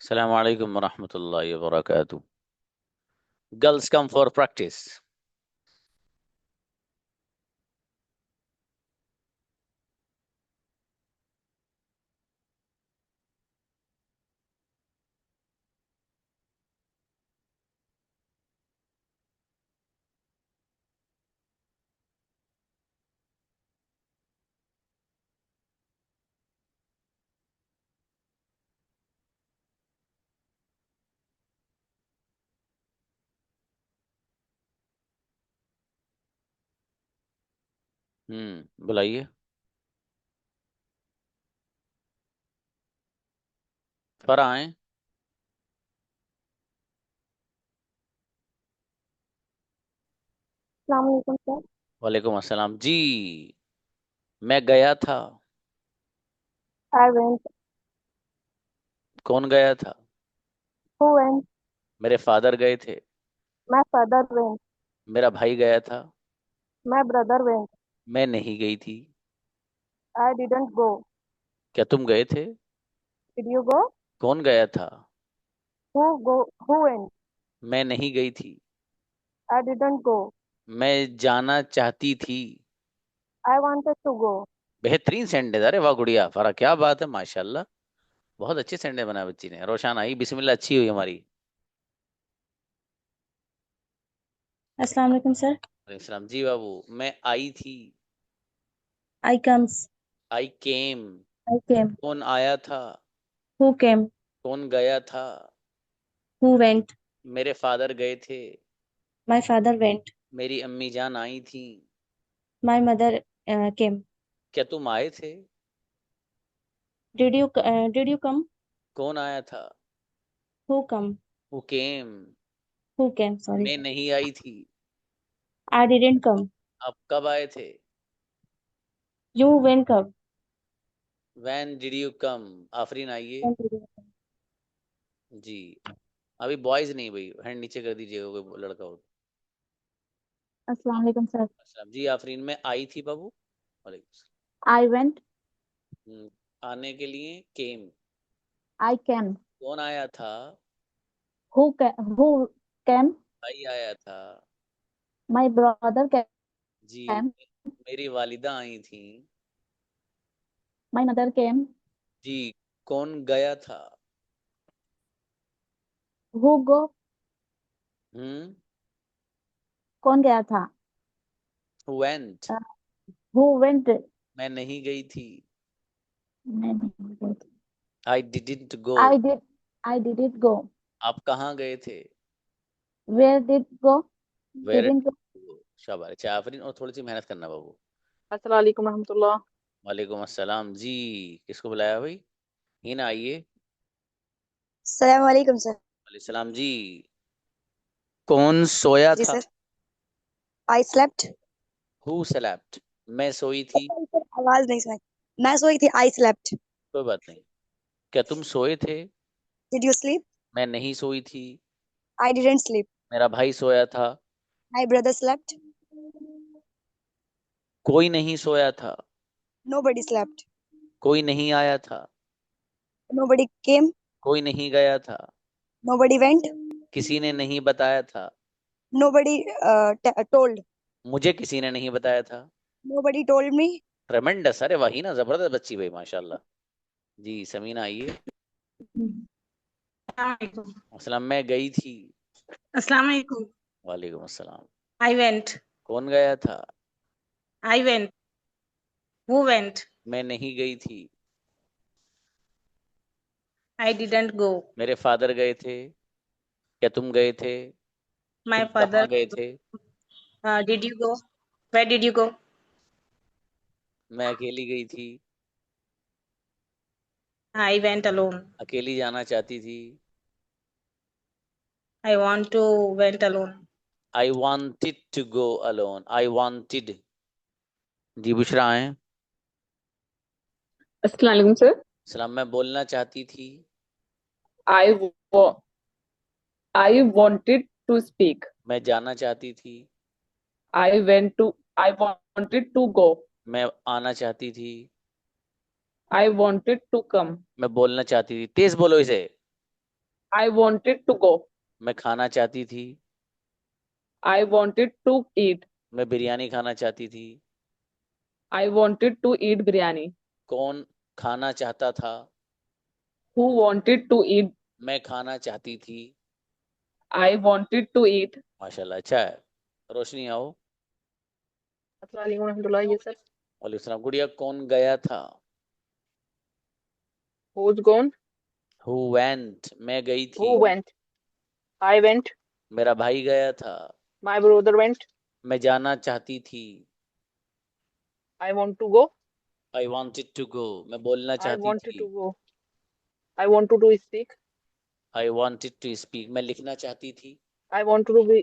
Assalamu alaikum wa rahmatullahi wa barakatuh. Girls come for practice. बुलाइए। फरा आए। अस्सलाम वालेकुम सर। वालेकुम अस्सलाम जी। मैं गया था। I went. कौन गया था? Who went? मेरे फादर गए थे। My father went. मेरा भाई गया था। My brother went. मैं नहीं गई थी। I didn't go. क्या तुम गए थे? Did you go? कौन गया था? Who go? Who went? मैं नहीं गई थी। I didn't go. मैं जाना चाहती थी। I wanted to go. बेहतरीन सेंटेंस। अरे वाह गुड़िया, फरा क्या बात है, माशाल्लाह। बहुत अच्छे सेंटेंस बनाया बच्ची ने। रोशान आई, बिस्मिल्लाह, अच्छी हुई हमारी। अस्सलाम वालेकुम सर। सलाम जी बाबू। मैं आई थी। आई कम्स। आई केम। आई केम। कौन आया था? हु केम? कौन गया था? Who went? मेरे फादर गए थे। My father went. मेरी अम्मी जान आई थी। माय मदर केम। क्या तुम आए थे? Did you come? कौन आया था? Who come? Who came. Who came? Sorry मैं सर। नहीं आई थी। आई डिडंट कम। आप कब आए थे? यू वेंट कब? व्हेन डिड यू कम? आफरीन आइए। When did you come? जी। अभी बॉयज नहीं भाई, हैंड नीचे कर दीजिएगा कोई लड़का हो तो। अस्सलाम हाँ, वालेकुम सर। अस्सलाम जी। आफरीन में आई थी बाबू। वालेकुम आई वेंट। सलाम। आने के लिए केम। आई केम। कौन आया था? Who came? भाई आया था। माय ब्रदर जी। केम। मेरी वालिदा आई थी। My mother came. जी। कौन गया था? Who go? हम्म। कौन गया था? वेंट। Who went? मैं नहीं गई थी। मैं नहीं गई थी। I didn't go. I did. I did go. आप कहाँ गए थे? Where did go? Where didn't go. शाबाश। अच्छा आफरीन, और थोड़ी सी मेहनत करना बाबू। अस्सलाम वालेकुम रहमतुल्लाह। वालेकुम अस्सलाम जी। किसको बुलाया भाई? हिना आइए। सलाम वालेकुम सर। वालेकुम सलाम जी। कौन सोया जी था? Sir. I slept. Who slept? मैं सोई थी। सर आवाज नहीं सुनाई। मैं सोई थी। I slept. कोई बात नहीं। क्या तुम सोए थे? Did you sleep? मैं नहीं सोई थी। I didn't sleep. मेरा भाई सोया था। My brother slept. कोई नहीं सोया था। Nobody slept. कोई नहीं आया था। Nobody came. कोई नहीं गया था। Nobody went. किसी ने नहीं बताया था। Nobody told. मुझे किसी ने नहीं बताया था। Nobody told me. ट्रेमेंडस। अरे वही ना, जबरदस्त बच्ची भाई, माशाल्लाह। जी समीना आइए। अस्सलाम असलम मैं गई थी। वालेकुम। वालेकुम अस्सलाम। आई वेंट। कौन गया था? I went. Who went? मैं नहीं गई थी। आई डिडंट गो। मेरे फादर गए थे। क्या तुम गए थे? माय तुम कहाँ फादर। गए थे? Did you go? Where did you go? मैं अकेली गई थी। I went alone. अकेली जाना चाहती थी। I want to went alone. I wanted to go alone. I wanted. जी बुशरा आए। अस्सलाम वालेकुम सर। सलाम। मैं बोलना चाहती थी। I I wanted to speak. मैं जाना चाहती थी। I wanted to go. मैं आना चाहती थी। I wanted to come. मैं बोलना चाहती थी। तेज बोलो इसे। I wanted to go. मैं खाना चाहती थी। I wanted to eat. मैं बिरयानी खाना चाहती थी। I wanted to eat biryani. कौन खाना चाहता था? Who wanted to eat? मैं खाना चाहती थी। I wanted to eat. माशाल्लाह, अच्छा है। रोशनी आओ। अस्सलाम वालेकुम रहमतुल्लाह। ये सर। वालेकुम सलाम। गुड़िया, कौन गया था? Who's gone? Who went? मैं गई थी। Who went? I went. मेरा भाई गया था। My brother went. मैं जाना चाहती थी। I want to go. I wanted to go. मैं बोलना I चाहती wanted थी। to go. I want to speak. I wanted to speak. मैं लिखना चाहती थी। I want to be.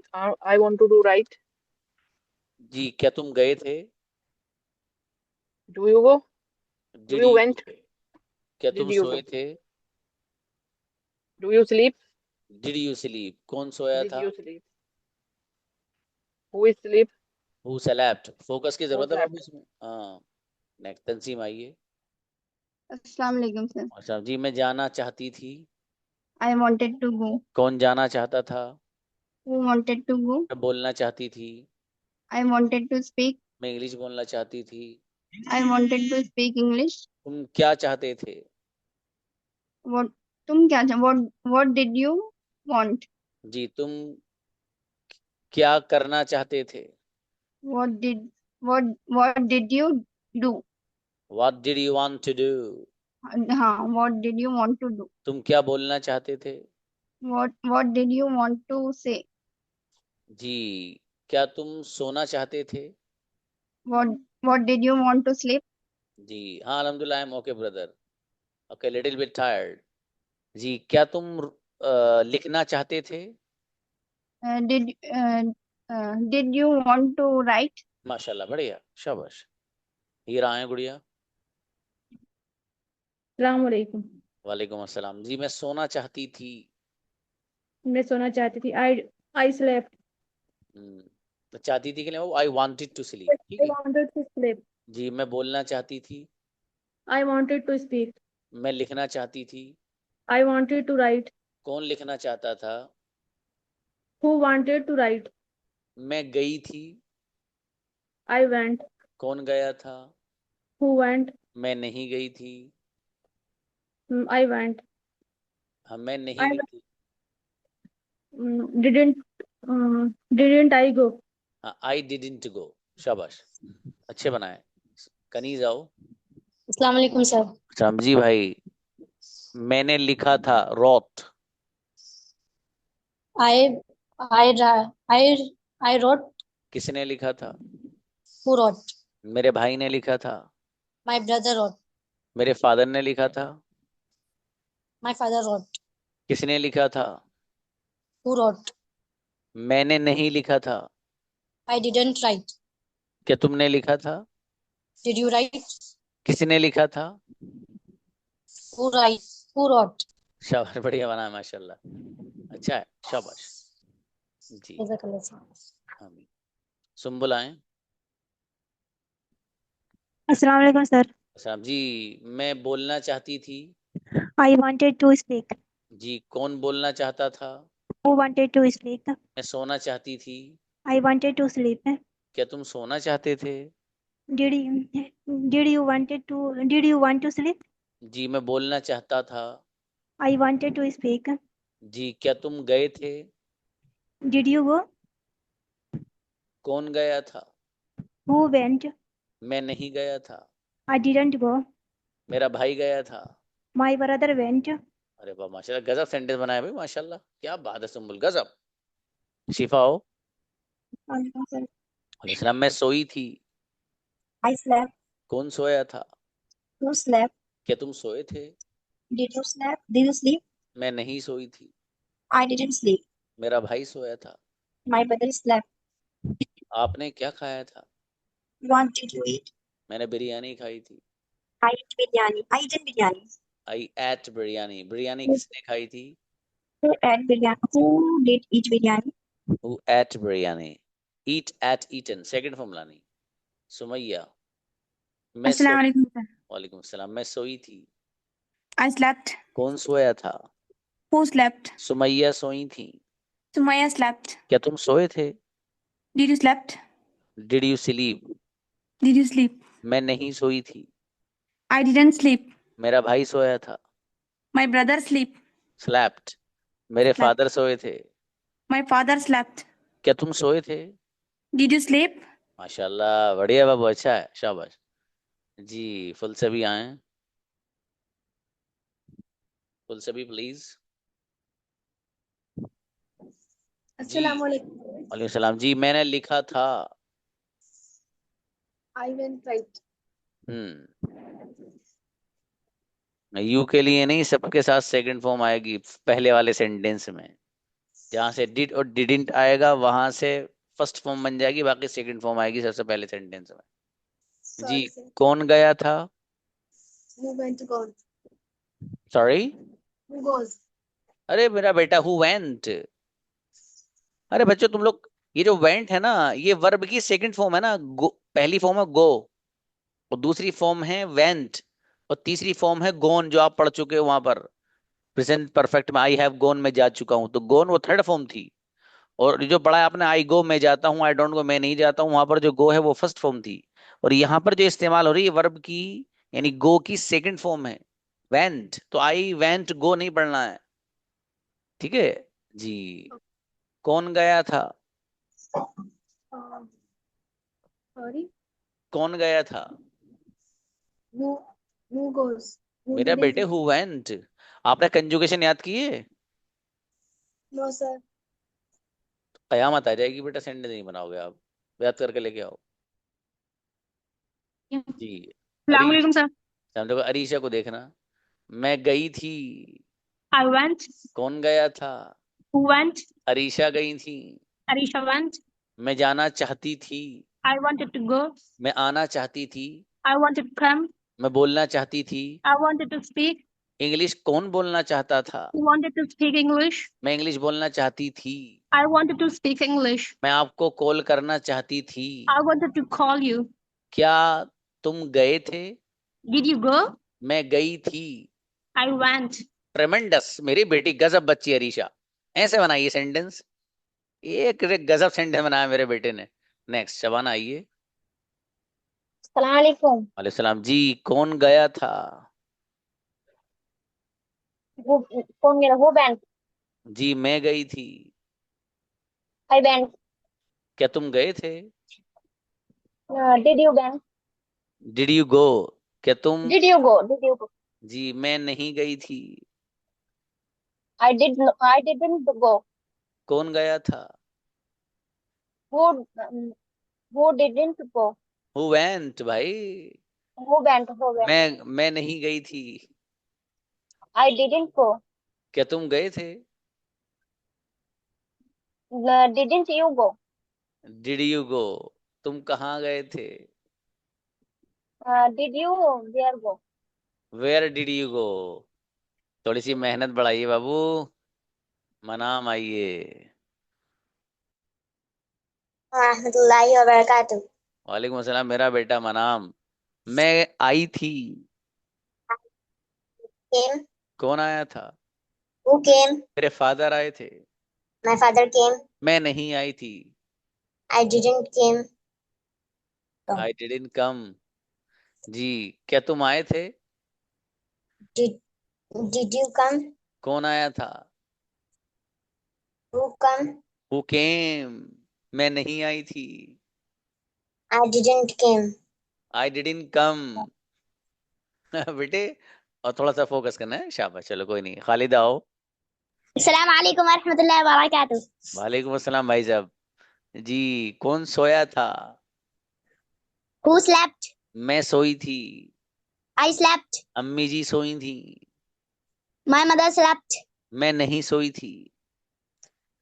I want to write. जी, क्या तुम गए थे? Do you go? Do Did you you? went? क्या Did तुम you सोए go? थे? Do you sleep? Did you sleep? कौन सोया Did था? you sleep? Who is sleep? Who slept? Focus की Who जरूरत है slept? बाबू इसमें। हाँ, नेक्स्ट तंसीम आइए। अस्सलाम वालेकुम सर। अच्छा जी, मैं जाना चाहती थी। I wanted to go. कौन जाना चाहता था? Who wanted to go. मैं बोलना चाहती थी। I wanted to speak. मैं इंग्लिश बोलना चाहती थी। I wanted to speak English. तुम क्या चाहते थे? व्हाट तुम क्या व्हाट डिड यू वांट। जी, तुम क्या करना चाहते थे? What did you do. What did you want to do? हाँ, what did you want to do. तुम क्या बोलना चाहते थे? What did you want to say. जी, क्या तुम सोना चाहते थे? What did you want to sleep. जी हाँ, अल्हम्दुलिल्लाह, I am okay brother. Okay, little bit tired. जी, क्या तुम लिखना चाहते थे? Did did you want to write. माशाल्लाह, बढ़िया, शाबाश। ये रहा है गुड़िया। अस्सलाम वालेकुम। वालेकुम अस्सलाम। जी, मैं सोना चाहती थी। मैं सोना चाहती थी। I slept. तो चाहती थी कि नहीं, आई वांटेड टू स्लीप। ठीक आई है। Wanted to sleep. जी, मैं बोलना चाहती थी। I wanted to speak. मैं लिखना चाहती थी। I wanted to write. कौन लिखना चाहता था? Who wanted to write. मैं गई थी। I went. कौन गया था? Who went. मैं नहीं गई थी। I went. हाँ, मैं नहीं आई गई थी। Didn't I go. हाँ, आई डिडंट गो। शाबाश, अच्छे बनाए। कनीज आओ। अस्सलाम वालेकुम सर। समझी भाई। मैंने लिखा था, road. I I I I wrote. किसने लिखा था? Who wrote. मेरे भाई ने लिखा था। My brother wrote. मेरे फादर ने लिखा था। My father wrote. किसने लिखा था? Who wrote. मैंने नहीं लिखा था। I didn't write. क्या तुमने लिखा था? Did you write. किसने लिखा था? Who write. Who wrote. शाबाश, बढ़िया बना है, माशाल्लाह, अच्छा है, शाबाश। जी, जज़ाकल्लाह सर। आमीन। सुम्बुल आए। अस्सलाम वालेकुम सर। साहब जी, मैं बोलना चाहती थी। I wanted to speak. जी, कौन बोलना चाहता था? Who wanted to speak. मैं सोना चाहती थी। I wanted to sleep. क्या तुम सोना चाहते थे? Did you want to sleep. जी, मैं बोलना चाहता था। I wanted to speak. जी, क्या तुम गए थे? Did you go. कौन गया था? Who went. मैं नहीं गया था। I didn't go. मेरा भाई गया था। My brother went. अरे वाह, माशाल्लाह, गजब सेंटेंस बनाया भाई, माशाल्लाह, क्या बात है सुम्बुल, गजब। शिफा हो। सर। अलैहिस्सलाम। मैं सोई थी। I slept. कौन सोया था? Who slept. क्या तुम सोए थे? Did you slept. Did you sleep. मैं नहीं सोई थी। I didn't sleep. मेरा भाई सोया था। My brother slept. आपने क्या खाया था? What did you eat. मैंने बिरयानी खाई थी। I ate biryani. I ate biryani. I ate biryani. Biryani Who किसने खाई थी? ate biryani. Who did eat biryani. Who ate biryani? Eat at eaten, second form लानी। सुमैया। मैं अस्सलाम वालेकुम सर। वालेकुम सलाम। मैं सोई थी। I slept. कौन सोया था? Who slept? सुमैया सोई थी। Sumaya slept. क्या तुम सोए थे? Did you slept? Did you sleep? Did you sleep? मैं नहीं सोई थी। I didn't sleep. मेरा भाई सोया था। My brother sleep. स्लैप्ट। मेरे Slept. फादर सोए थे। My father slept. क्या तुम सोए थे? Did you sleep? माशाल्लाह, बढ़िया बाबू, अच्छा है, शाबाश जी। फुल सभी आए, फुल सभी प्लीज। जी वालेकुम सलाम जी। मैंने लिखा था। I went right. यू के लिए नहीं, सबके साथ सेकंड फॉर्म आएगी पहले वाले सेंटेंस में। जहां से डिड और डिडंट आएगा वहां से फर्स्ट फॉर्म बन जाएगी, बाकी सेकंड फॉर्म आएगी सबसे पहले सेंटेंस में। जी, Sorry, sir. कौन गया था? Who went gone? Sorry, Who goes? अरे मेरा बेटा, हु वेंट। अरे बच्चों तुम लोग, ये जो वेंट है ना, ये वर्ब की सेकंड फॉर्म है ना। गो, पहली फॉर्म है गो, और दूसरी फॉर्म है वेंट, और तीसरी फॉर्म है गोन, जो आप पढ़ चुके हो वहां पर प्रेजेंट परफेक्ट में। आई हैव गोन, में जा चुका हूं, तो गोन वो थर्ड फॉर्म थी। और जो पढ़ा है आपने, आई गो मैं जाता हूँ, आई डोंट गो मैं नहीं जाता हूँ, वहां पर जो गो है वो फर्स्ट फॉर्म थी। और यहाँ पर जो इस्तेमाल हो रही है वर्ब की, यानी गो की सेकंड फॉर्म है वेंट। तो आई वेंट गो नहीं पढ़ना है, ठीक है जी। कौन गया था? Uh, Sorry. कौन गया था? Who who goes? Who मेरा didn't बेटे go? Who went. आपने कंजुगेशन याद किए? No, sir. कयामत आ जाएगी बेटा, सेंटेंस नहीं बनाओगे आप, याद करके लेके आओ जी। Assalamualaikum, sir. देखो अरीशा को देखना। मैं गई थी। I went. कौन गया था? Who went? अरीशा गई थी। Arisha went. मैं जाना चाहती थी। I wanted to go. मैं आना चाहती थी। I wanted to come. मैं बोलना चाहती थी। I wanted to speak. English कौन बोलना चाहता था? Who wanted to speak English? मैं इंग्लिश बोलना चाहती थी। I wanted to speak English. मैं आपको कॉल करना चाहती थी। I wanted to call you. क्या तुम गए थे? Did you go? मैं गई थी। I went. ट्रेमेंडस, मेरी बेटी गजब बच्ची अरीशा। ऐसे बनाइए सेंटेंस, एक गजब सेंटेंस बनाया मेरे बेटे ने। नेक्स्ट शबाना आइए। अस्सलाम वालेकुम। वालेकुम सलाम जी। कौन गया था? कौन गया? Who went? जी मैं गई थी। I went. क्या तुम गए थे? Did you went? Did you गो? क्या तुम? Did you go? Did you go? जी मैं नहीं गई थी। I did. I didn't go. कौन गया था? Who who didn't go? Who went भाई। Who went? Who went? मैं नहीं गई थी। I didn't go. क्या तुम गए थे? Didn't you go? Did you go? तुम कहाँ गए थे? Did you there go? Where did you go? थोड़ी सी मेहनत बढ़ाइए बाबू। मनाम आइए। रहमतुल्लाहि व बरकातुहू। वालेकुम अस्सलाम मेरा बेटा मनाम। मैं आई थी। Came. कौन आया था? Who came? मेरे फादर आए थे। My father came. मैं नहीं आई थी। I didn't came. I didn't come. जी, क्या तुम आए थे? Did you come? कौन आया था? Who come? Who came? मैं नहीं आई थी। I didn't came. I didn't कम। बेटे, और थोड़ा सा फोकस करना है, शाबाश। चलो कोई नहीं। खालिद आओ। अस्सलाम वालेकुम व रहमतुल्लाहि व बरकातुहू। वालेकुम अस्सलाम भाई साहब जी। कौन सोया था? Who slept? मैं सोई थी। I slept. अम्मी जी सोई थी। My mother slept. मैं नहीं सोई थी।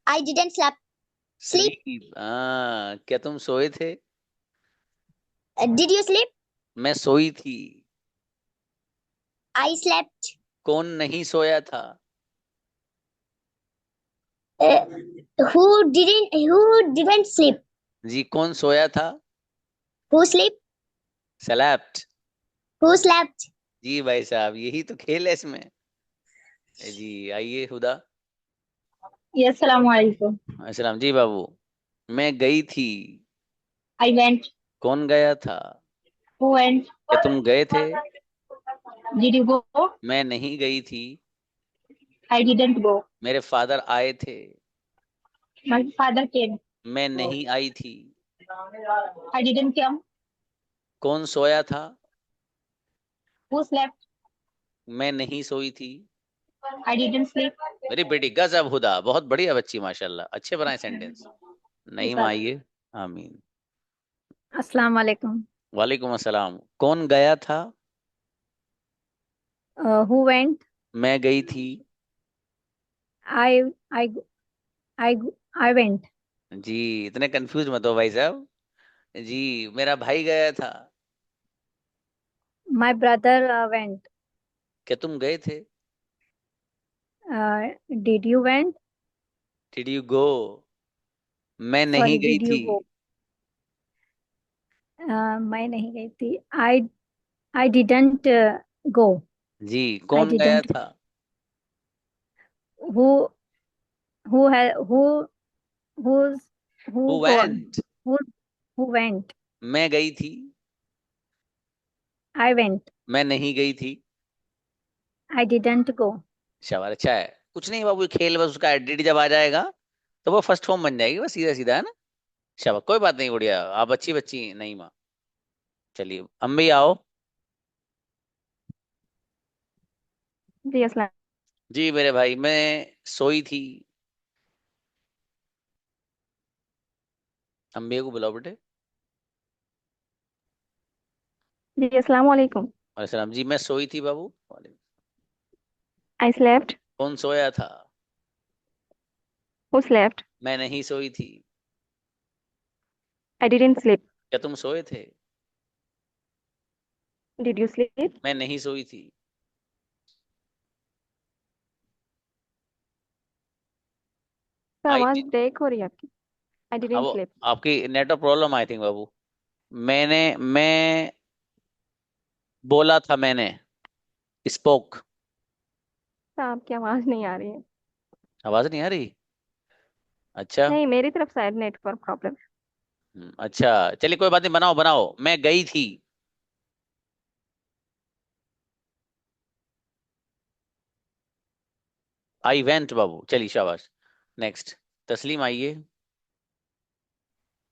I didn't slept. Sleep. Sleep. क्या तुम सोए थे? Did you sleep? मैं सोई थी। I slept. कौन नहीं सोया था? Who didn't sleep? जी कौन सोया था? Who sleep? Slept. Who slept? जी भाई साहब, यही तो खेल है इसमें। जी आइए हुदा। Yes, Assalamualaikum. अस्सलाम जी बाबू। मैं गई थी। I went. कौन गया था? Who went? क्या तुम गए थे? Did you go? मैं नहीं गई थी। I didn't go. मेरे फादर आए थे। My father came. मैं नहीं आई थी। I didn't come. कौन सोया था? Who slept? मैं नहीं सोई थी। I didn't sleep. मेरी बेटी गजब हुदा, बहुत बढ़िया बच्ची माशाल्लाह, अच्छे बनाए सेंटेंस। नहीं sir. आइए। आमीन। अस्सलाम वालेकुम। वालेकुम अस्सलाम। कौन गया था? Who went? मैं गई थी। I I I I went. जी इतने कंफ्यूज मत हो भाई साहब। जी मेरा भाई गया था। My brother went. क्या तुम गए थे? Did you went? Did you go? मैं नहीं Sorry, गई did थी। you go? मैं नहीं गई थी। I didn't go. Ji I कौन गया didn't. था? Who who's who who gone? Went? Who who went? मैं गई थी। I went. मैं नहीं गई थी। I didn't go. शाबाश, अच्छा है। कुछ नहीं बाबू, ये खेल बस, उसका एडिट जब आ जाएगा तो वो फर्स्ट फॉर्म बन जाएगी, बस सीधा सीधा, है ना। शाबाश, कोई बात नहीं, गुड़िया आप अच्छी बच्ची नहीं माँ। चलिए अम्मी आओ। जी अस्सलाम। जी मेरे भाई, मैं सोई थी। अम्मी को बुलाओ बेटे। जी अस्सलाम वालेकुम। सलाम जी, मैं सोई थी बाबू। I slept. कौन सोया था? Who slept? मैं नहीं सोई थी। I didn't sleep. क्या तुम सोए थे? Did you sleep? मैं नहीं सोई थी। तो आई आवाज ब्रेक हो रही है आपकी। I हाँ, didn't वो sleep. आपकी नेटवर्क प्रॉब्लम आई थिंक बाबू। मैं बोला था, मैंने स्पोक। तो आपकी आवाज नहीं आ रही है। आवाज नहीं आ रही? अच्छा। नहीं, मेरी तरफ शायद नेटवर्क प्रॉब्लम है। अच्छा चलिए कोई बात नहीं, बनाओ बनाओ। मैं गई थी। आई वेंट बाबू, चलिए शाबाश। नेक्स्ट। तस्लीम आइए।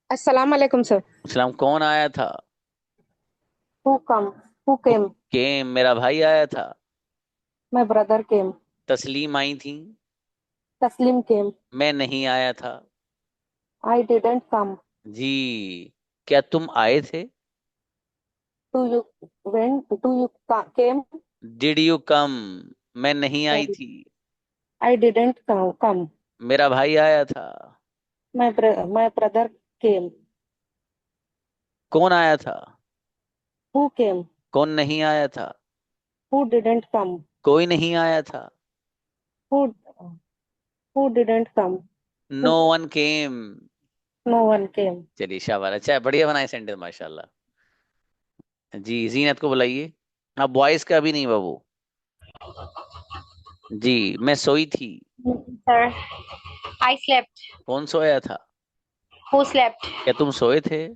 अस्सलाम वालेकुम सर। सलाम। कौन आया था? Who come? Who came? केम, मेरा भाई आया था। My brother came. तस्लीम आई थी। Taslim came. मैं नहीं आया था। I didn't come. जी क्या तुम आए थे? Do you went? Do you came? Did you कम? मैं नहीं आई थी। I didn't come. मेरा भाई आया था। My brother came. कौन आया था? Who came? कौन नहीं आया था? Who didn't come? कोई नहीं आया था। Who who didn't come? No one came. No one came. चलिए शाबाश, अच्छा है, बढ़िया बनाए सेंटेंस माशाल्लाह। जी जीनत को बुलाइए। हाँ, बॉयज का भी नहीं बाबू। जी मैं सोई थी। Sir, I slept. कौन सोया था? Who slept? क्या तुम सोए थे?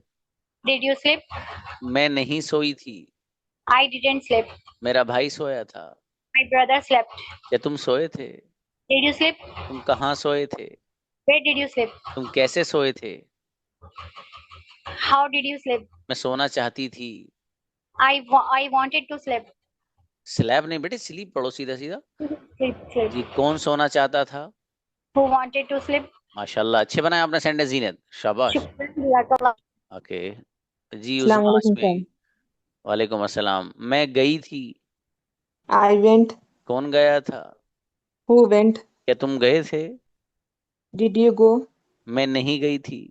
Did you sleep? मैं नहीं सोई थी। I didn't sleep. मेरा भाई सोया था। My brother slept. क्या तुम सोए थे? Did you sleep? तुम कहाँ सोए थे? Where did you sleep? तुम कैसे सोए थे? How did you sleep? मैं सोना चाहती थी। I wanted to sleep. Slab नहीं बेटे, स्लीप पढ़ो सीधा सीधा। Sleep. जी कौन सोना चाहता था? Who wanted to sleep? माशाल्लाह, अच्छे बनाए आपने सेंटेंस जीनत, शाबाश। Shukran. ओके। जी अस्सलाम उस्मा वालेकुम आजमी। सर। वालेकुम अस्सलाम। मैं गई थी। I went. कौन गया था? Who went? क्या तुम गए थे? Did you go? मैं नहीं गई थी।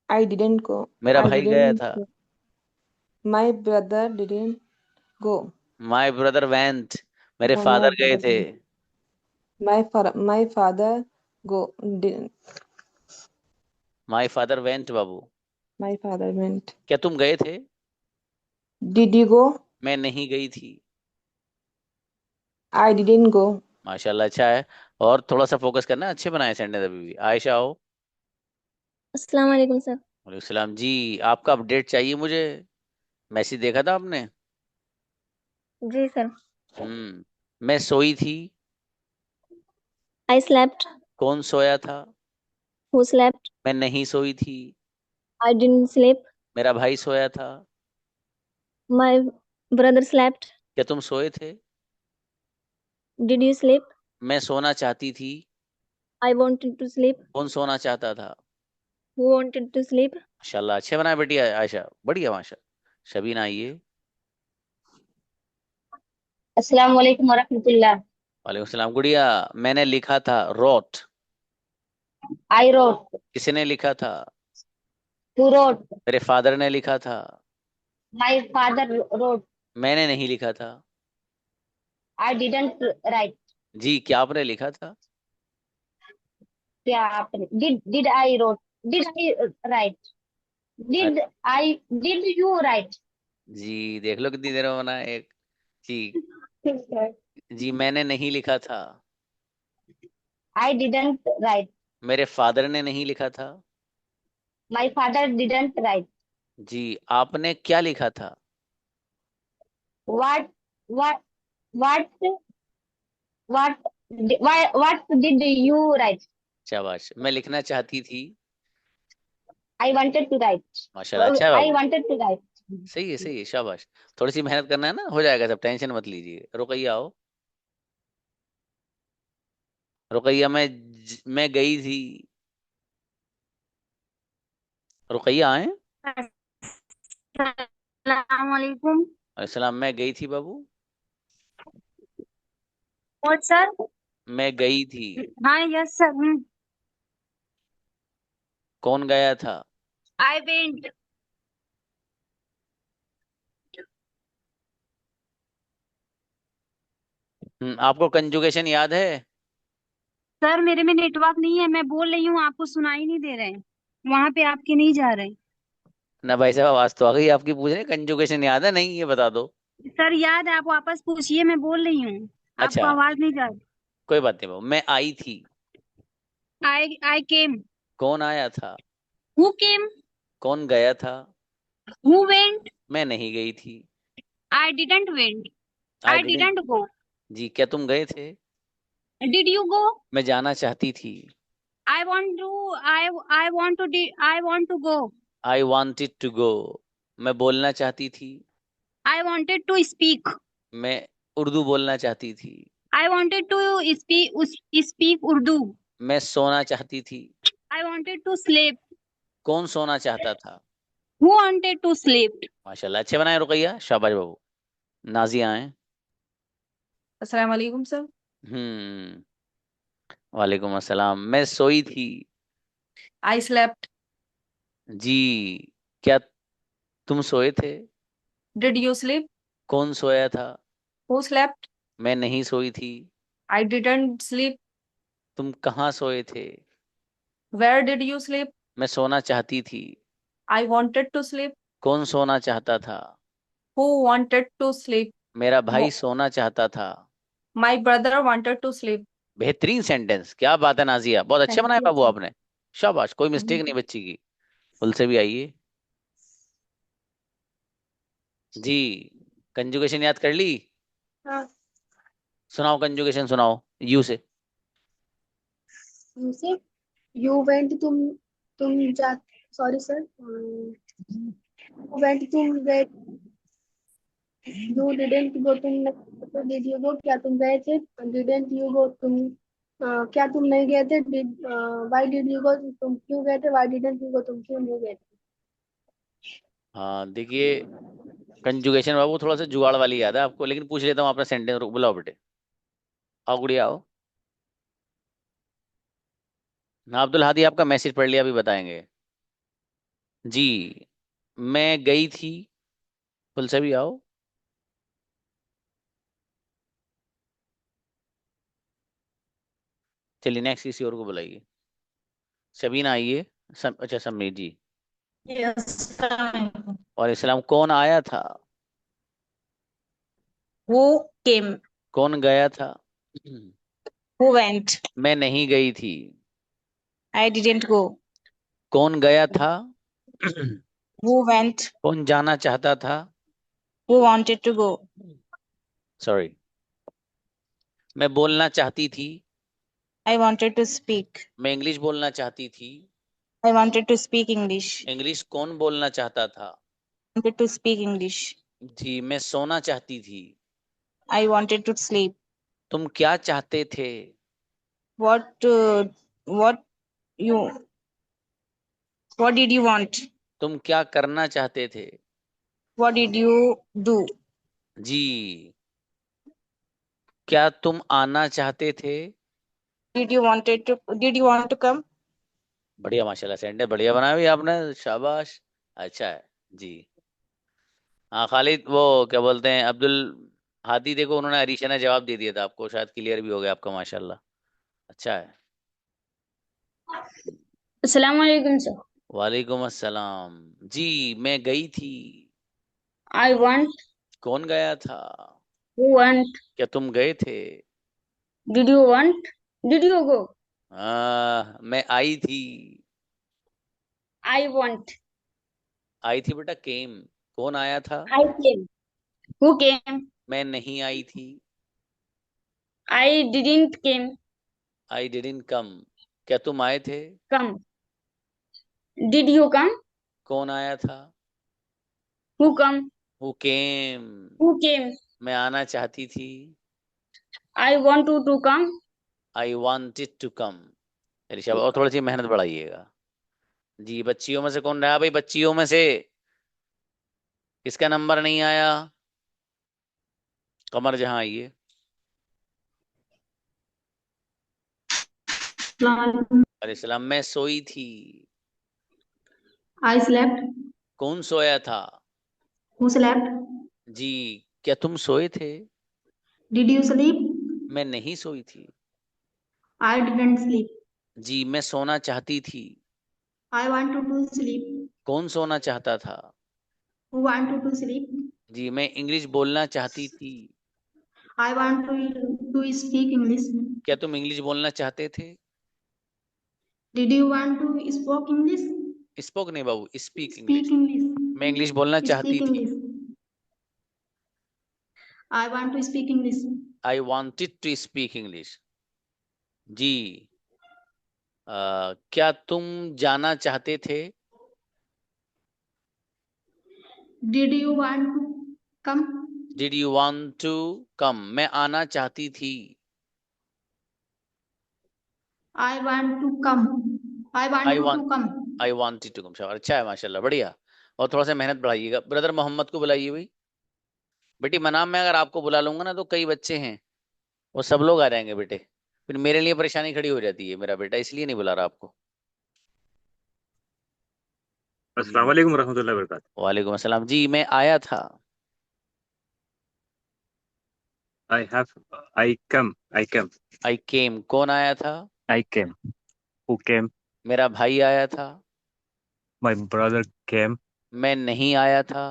I didn't go. मेरा I भाई गया didn't था। go. My brother didn't go. My brother went. मेरे My फादर गए brother थे। went. My father go. Didn't. My father went Babu. My father went. क्या तुम गए थे? Did you go? मैं नहीं गई थी। I didn't go. माशाल्लाह, अच्छा है। और थोड़ा सा फोकस करना, अच्छे बनाए सेंटेंस अभी भी। आयशा हो। अस्सलाम वालेकुम सर। वालेकुम सलाम जी। आपका अपडेट चाहिए मुझे। मैसेज देखा था आपने? जी सर। मैं सोई थी। I slept. कौन सोया था? Who slept? मैं नहीं सोई थी। I didn't sleep. मेरा भाई सोया था। My brother slept. क्या तुम सोए थे? Did you sleep? मैं सोना चाहती थी। I wanted to sleep. कौन सोना चाहता था? Who wanted to sleep? माशाल्लाह, अच्छे बनाए बेटी आयशा, बढ़िया माशा। शबीना आइए। अस्सलाम वालेकुम वरहमतुल्लाह। वालेकुम सलाम गुड़िया। मैंने लिखा था, रोट। I wrote. किसने लिखा था? Who wrote? मेरे फादर ने लिखा था। My father wrote. मैंने नहीं लिखा था। I didn't write. जी, क्या आपने लिखा था? क्या आपने? Did I wrote? Did I write? अरे Did you write? जी, देख लो कितनी देर में बना एक। जी। जी, मैंने नहीं लिखा था। I didn't write. मेरे फादर ने नहीं लिखा था। My father didn't write. जी, आपने क्या लिखा था? What what what what what did you write? शाबाश। मैं लिखना चाहती थी। I wanted to write. माशाल्लाह, अच्छा है I Babu. wanted to write. सही है, सही है, शाबाश। थोड़ी सी मेहनत करना है ना, हो जाएगा सब, टेंशन मत लीजिए। रुकैया आओ। रुकैया, मैं गई थी। रुकैया आए। अस्सलाम वालेकुम। अस्सलाम। मैं गई थी बाबू। What sir? मैं गई थी। हाँ yes sir. कौन गया था? I went. आपको कंजुगेशन याद है? सर मेरे में नेटवर्क नहीं है, मैं बोल रही हूँ आपको सुनाई नहीं दे रहे हैं, वहां पे आपके नहीं जा रहे। ना भाई साहब, आवाज तो आ गई आपकी। पूछ रहे कंजुगेशन याद है? नहीं, ये बता दो। सर याद है, आप वापस पूछिए, मैं बोल रही हूँ, आपको अच्छा, आवाज नहीं जा रही। कोई बात नहीं बाबू। मैं आई थी। I came. कौन आया था? Who came? कौन गया था? Who went? मैं नहीं गई थी। I didn't went. I I didn't. didn't go. जी, क्या तुम गए थे? Did you go? मैं जाना चाहती थी। I want to. I want to. I want to go. I wanted to go. मैं बोलना चाहती थी। I wanted to speak. मैं उर्दू बोलना चाहती थी। I wanted to speak Urdu. मैं सोना चाहती थी। I wanted to sleep. कौन सोना चाहता था? Who wanted to sleep? माशाल्लाह, अच्छे बनाए रुकैया, शाबाश बाबू। नाजिया आए। अस्सलाम वालेकुम सर। हम्म। वालेकुम अस्सलाम। मैं सोई थी। I slept. जी, क्या तुम सोए थे? Did you sleep? कौन सोया था? Who slept? मैं नहीं सोई थी। I didn't sleep. तुम कहाँ सोए थे? Where did you sleep? मैं सोना चाहती थी। I wanted to sleep. कौन सोना चाहता था? Who wanted to sleep? मेरा भाई Mo- सोना चाहता था। My brother wanted to sleep. बेहतरीन सेंटेंस, क्या बात है नाजिया, बहुत अच्छे Thank बनाए you, बाबू sir. आपने। शाबाश, कोई मिस्टेक Thank नहीं you. बच्ची की। फुल से भी आइए। जी, कंजुगेशन याद कर ली? हाँ। सुनाओ कंजुगेशन, सुनाओ यू से। यूसे यू वेंट तुम जा सॉरी सर वेंट तुम गए यू डिडंट गो तुम डिड यू गो क्या तुम गए थे डिडंट यू गो क्या तुम नहीं गए थे did why did you go तुम क्यों गए थे व्हाई डिडंट यू गो तुम क्यों नहीं गए थे। हाँ देखिए, कंजुगेशन बाबू थोड़ा सा जुगाड़ वाली याद है आपको, लेकिन पूछ लेता हूँ अपना सेंटेंस। बुलाओ बेटे। आओ गुड़िया आओ। हाँ, अब्दुल हादी आपका मैसेज पढ़ लिया, अभी बताएंगे। जी, मैं गई थी। फुल से भी आओ। चलिए नेक्स्ट किसी और को बुलाइए। शबीना आइए। अच्छा, समीर जी। Yes. और इस्लाम, कौन आया था? Who came? कौन गया था? Who went? मैं नहीं गई थी। I didn't go. कौन गया था? Who went? कौन जाना चाहता था? Who wanted to go? Sorry. मैं बोलना चाहती थी। I wanted to speak. मैं इंग्लिश बोलना चाहती थी। I wanted to speak English. English कौन बोलना चाहता था? Wanted to speak English. जी। मैं सोना चाहती थी। I wanted to sleep. तुम क्या चाहते थे? What you what did you want? तुम क्या करना चाहते थे? What did you do? जी। क्या तुम आना चाहते थे? Did you want to come? बढ़िया, माशाल्लाह, सेंटेंस बढ़िया बनाया भी आपने, शाबाश। अच्छा है जी। हाँ खालिद, वो क्या बोलते हैं, अब्दुल हादी, देखो उन्होंने अरीशा ने जवाब दे दिया था आपको, शायद क्लियर भी हो गया आपका, माशाल्लाह। अच्छा है। अस्सलाम वालेकुम सर। वालेकुम अस्सलाम। जी। मैं गई थी। I want. कौन गया था? Who want? क्या तुम गए थे? Did you want? Did you go? मैं आई थी। I want. आई थी बेटा, केम। कौन आया था? I came. Who came? मैं नहीं आई थी। I didn't came. I didn't come. क्या तुम आए थे? कम। Did you come? कौन आया था? Who come? Who came. Who came? मैं आना चाहती थी। I want to come. I wanted to come. Rishabh, और थोड़ी सी मेहनत बढ़ाइएगा जी। बच्चियों में से कौन रहा भाई? बच्चियों में से किसका नंबर नहीं आया? कमर जहां आइए। अरे सलाम। मैं सोई थी। I slept. कौन सोया था? Who slept? जी। क्या तुम सोए थे? Did you sleep? मैं नहीं सोई थी। I didn't sleep. जी। मैं सोना चाहती थी। I wanted to sleep. कौन सोना चाहता था? Who wanted to sleep? जी। मैं इंग्लिश बोलना चाहती थी। I want to speak English. क्या तुम इंग्लिश बोलना चाहते थे? Did you want to speak English? Spoke नहीं बाबू, स्पीक Speak इंग्लिश। English. मैं इंग्लिश बोलना चाहती Speak थी। English. I want to speak English. I wanted to speak English. जी। क्या तुम जाना चाहते थे? Did you want to come? Did you want to come. मैं आना चाहती थी। I want to come. I want I to want come. I wanted to come. शाबाश, अच्छा है, माशाल्लाह, बढ़िया। और थोड़ा सा मेहनत बढ़ाइएगा। ब्रदर मोहम्मद को बुलाइए भाई। बेटी मनाम, मैं अगर आपको बुला लूंगा ना तो कई बच्चे हैं, वो सब लोग आ जाएंगे बेटे, फिर मेरे लिए परेशानी खड़ी हो जाती है। मेरा बेटा इसलिए नहीं बुला रहा आपको। अस्सलाम वालेकुम रहमतुल्लाहि व बरकातुहू। वालेकुम अस्सलाम। जी। मैं आया था। I have, I come, I came, आई केम। कौन आया था? I came. Who came? मेरा भाई आया था। My brother came. मैं नहीं आया था।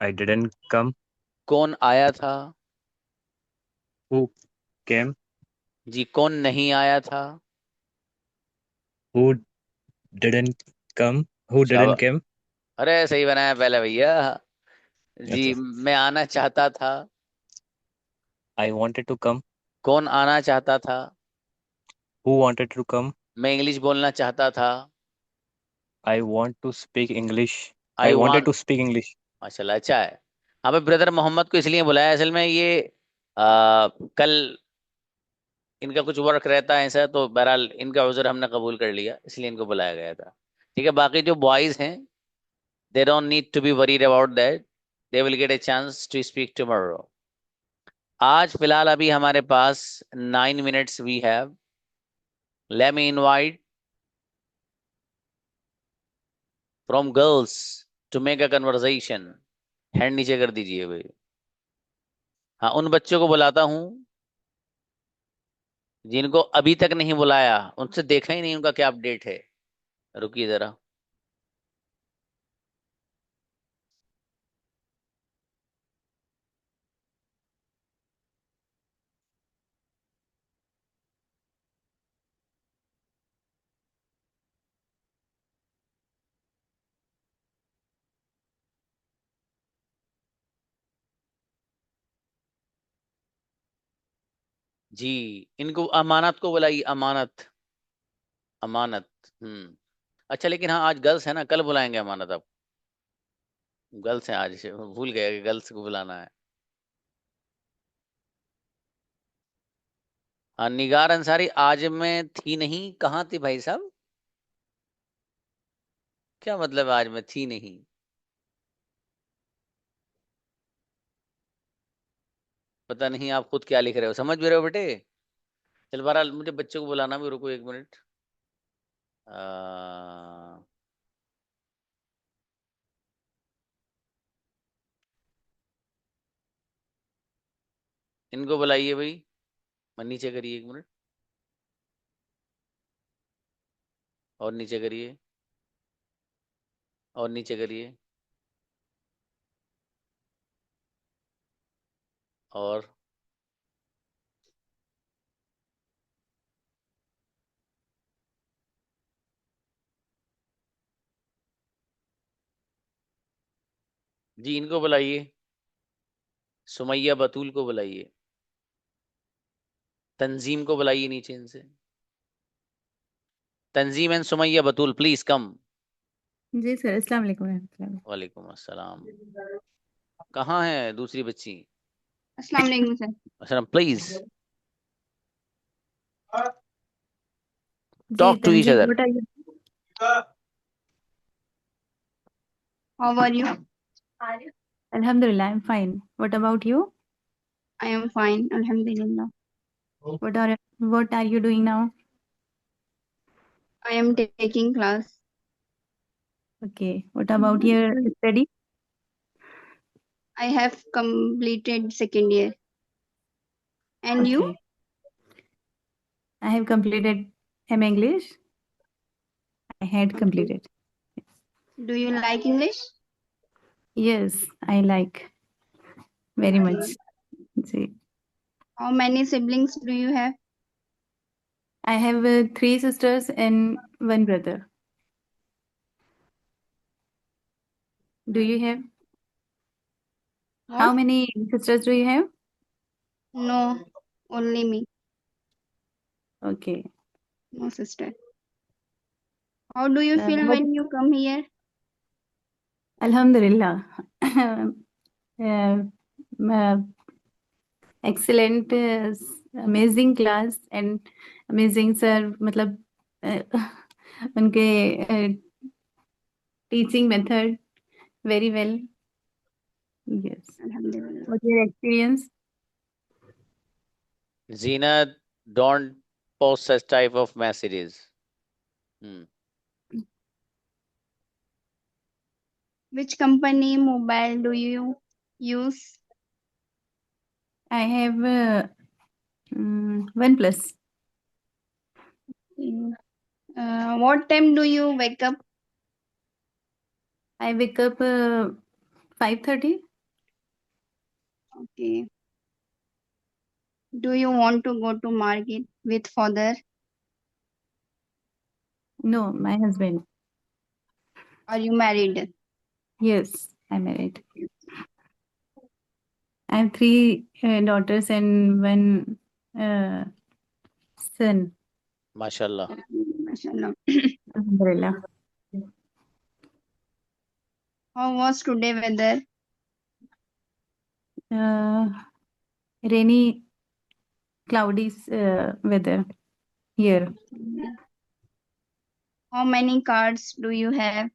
I didn't come. कौन आया था? Who came? जी। कौन नहीं आया था? Who didn't come? Who didn't शाबाश। came? अरे सही बनाया पहले भैया। जी। अच्छा। मैं आना चाहता था। I wanted to come. कौन आना चाहता था? Who wanted to come? मैं इंग्लिश बोलना चाहता था। I want to speak English. I I wanted want. to speak English. माशाल्लाह, अच्छा है। हाँ भाई, ब्रदर मोहम्मद को इसलिए बुलाया, असल में ये कल इनका कुछ वर्क रहता है ऐसा, तो बहरहाल इनका उज़र हमने कबूल कर लिया, इसलिए इनको बुलाया गया था। ठीक है। बाकी जो बॉयज हैं, they don't need to be worried about that, they will get a chance to speak tomorrow. आज फिलहाल अभी हमारे पास 9 minutes we have. Let me invite from girls to make a conversation. Hand नीचे कर दीजिए भाई। हाँ, उन बच्चों को बुलाता हूँ जिनको अभी तक नहीं बुलाया, उनसे देखा ही नहीं उनका क्या अपडेट है। रुकिए जरा। जी, इनको अमानत को बुलाइए, अमानत, अमानत। अच्छा, लेकिन हाँ आज गर्ल्स है ना, कल बुलाएंगे अमानत आप। गर्ल्स हैं आज, भूल गए कि गर्ल्स को बुलाना है। हाँ, निगार अंसारी आज मैं थी नहीं, कहाँ थी भाई साहब? क्या मतलब आज मैं थी नहीं? पता नहीं आप खुद क्या लिख रहे हो, समझ भी रहे हो बेटे? चल बहरहाल, मुझे बच्चे को बुलाना भी, रुको 1 मिनट। आ, इनको बुलाइए भाई, मैं नीचे करिए 1 मिनट, और नीचे करिए, और नीचे करिए, और जी इनको बुलाइए, सुमैया बतूल को बुलाइए, तंजीम को बुलाइए नीचे इनसे, Tanzeem and Sumaiya Batool please come. जी सर, अस्सलाम वालेकुम रहमतुल्लाह। वालेकुम अस्सलाम। कहाँ है दूसरी बच्ची? अस्सलाम वालेकुम सर। अस्सलाम, प्लीज जी talk to each Tanzeem, other. What are you? How are you? Alhamdulillah, I'm fine. What about you? I am fine. Alhamdulillah. What are you doing now? I am taking class. Okay. What about your study? I have completed second year. And you? Okay. I have completed M English. I had completed. Do you like English? Yes, I like very Okay. much. जी. How many siblings do you have? I have 3 sisters and 1 brother. Do you have? How What? many sisters do you have? No, only me. Okay. No sister. How do you feel What? when you come here? Alhamdulillah. uh, excellent, amazing class and amazing sir. मतलब उनके teaching method very well. Yes. Alhamdulillah. What's your experience? Zina, don't post such type of messages. Which company mobile do you use? I have OnePlus. What time do you wake up? I wake up 5:30. Okay. Do you want to go to market with father? No, my husband. Are you married? Yes, I'm married. I have 3 daughters and 1 son. Mashallah. Mashallah. Alhamdulillah. How was today weather? Rainy, cloudy weather here. How many cards do you have?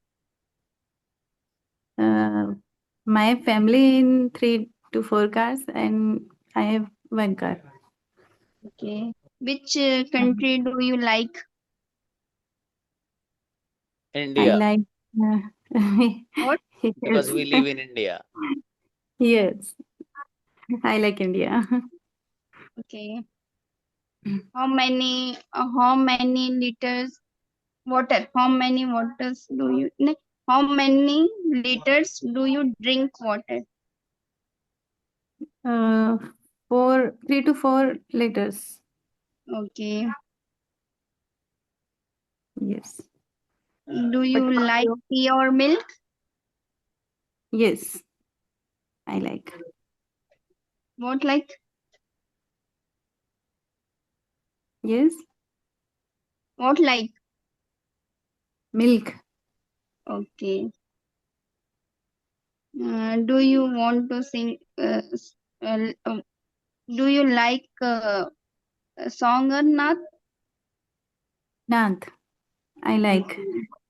My family in 3 to 4 cars and I have 1 car. Okay. Which country do you like? I India, like What? because yes. we live in India. Yes, I like India. Okay. How many liters water? How many waters do you how many liters do you drink water? 3 to 4 liters. Okay. Yes. Do What you about like you? tea or milk? Yes, I like. What like? Yes. What like? Milk. Okay. Do you want to sing? Do you like a song or not? Nath. I like.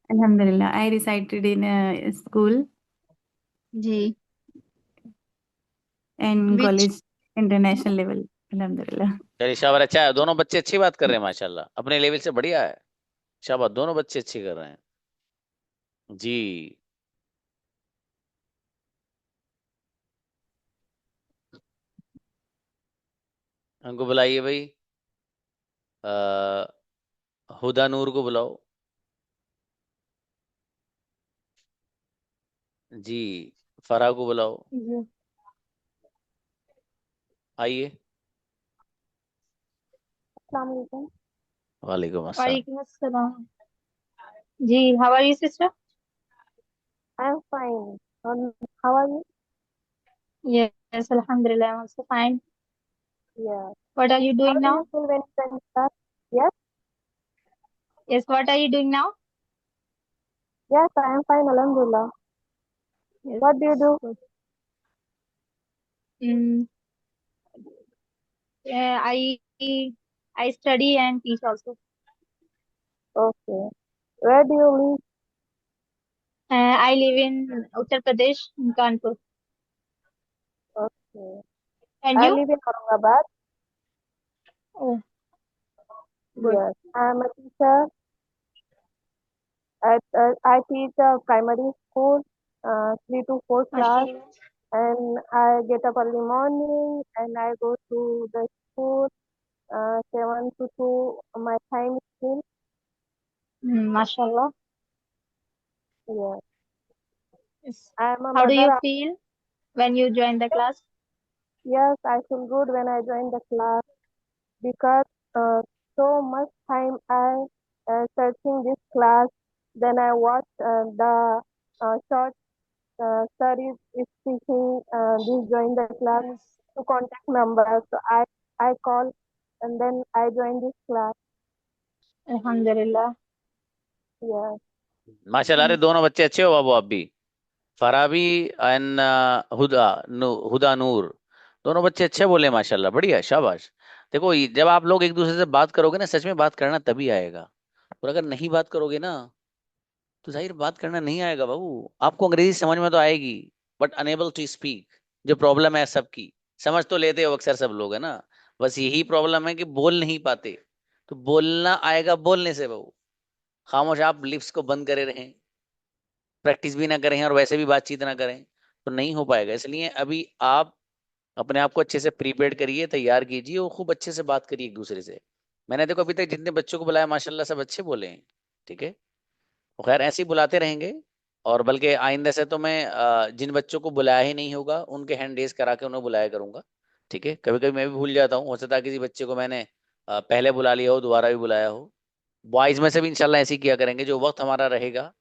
Alhamdulillah. I recited in a school ji. and Which? college international level. Alhamdulillah. चलिए शाबाश, अच्छा है, दोनों बच्चे अच्छी बात कर रहे हैं माशाल्लाह, अपने लेवल से बढ़िया है। शाबाश, दोनों बच्चे अच्छे कर रहे हैं जी। हमको बुलाइए भाई, हुदा नूर को बुलाओ जी। फराह को बुलाओ, जी। आइए। अस्सलाम वालेकुम। वालेकुम अस्सलाम। वालेकुम अस्सलाम। जी, how are you, sister? I'm fine. How are you? Yes, Alhamdulillah, I'm also fine. Yeah. What are you How doing do now? you feel when you can start? Yes, Yes, what are you doing now? yes, I am fine, Alhamdulillah. Yes. What do you do? Good. Mm, yeah, I study and teach also. Okay. Where do you live? I live in Uttar Pradesh, in Kanpur. Okay. And I you? live in Aurangabad. Oh, good. Yes, I am a teacher. I teach a primary school, 3 to 4 class, Mashallah. and I get up early morning and I go to the school, 7 to 2. My time is still. Mashallah. Yes, Yes. I am a How do you mother. feel when you join the class? Yes, I feel good when I join the class because so much time I searching this class. Then I watch the short sir is speaking. This join the class Yes. to contact number. So I call and then I join this class. Alhamdulillah. Yes. माशाल्लाह, अरे Yes. दोनों बच्चे अच्छे हो बाबू, आप भी। फराह भी and हुदा नूर, दोनों बच्चे अच्छे बोले माशाल्लाह, बढ़िया, शाबाश। देखो जब आप लोग एक दूसरे से बात करोगे ना, सच में बात करना तभी आएगा। और अगर नहीं बात करोगे ना, तो जाहिर बात करना नहीं आएगा बाबू। आपको अंग्रेजी समझ में तो आएगी, बट अनेबल टू स्पीक। जो प्रॉब्लम है सबकी, समझ तो लेते हो अक्सर सब लोग, है ना, बस यही प्रॉब्लम है कि बोल नहीं पाते। तो बोलना आएगा बोलने से बाबू। खामोश आप लिप्स को बंद करे रहें, प्रैक्टिस भी ना करें और वैसे भी बातचीत ना करें, तो नहीं हो पाएगा। इसलिए अभी आप अपने आप को अच्छे से प्रिपेयर करिए, तैयार कीजिए और खूब अच्छे से बात करिए एक दूसरे से। मैंने देखो अभी तक जितने बच्चों को बुलाया माशाल्लाह सब अच्छे बोले हैं, ठीक है। तो खैर ऐसे ही बुलाते रहेंगे। और बल्कि आइंदा से तो मैं जिन बच्चों को बुलाया ही नहीं होगा उनके हैंड रेज करा के उन्हें बुलाया करूंगा, ठीक है। कभी कभी मैं भी भूल जाता हूँ, हो सकता है किसी बच्चे को मैंने पहले बुला लिया हो, दोबारा भी बुलाया हो। बॉयज में से भी इंशाल्लाह ऐसे ही किया करेंगे, जो वक्त हमारा रहेगा,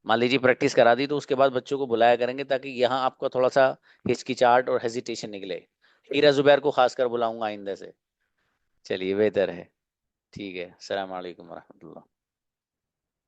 मान लीजिए प्रैक्टिस करा दी, तो उसके बाद बच्चों को बुलाया करेंगे, ताकि यहाँ आपका थोड़ा सा हिचकिचाहट और हेजिटेशन निकले। हीरा जुबैर को खासकर बुलाऊंगा आइंदा से। चलिए बेहतर है, ठीक है। अस्सलाम वालेकुम रहमतुल्लाह।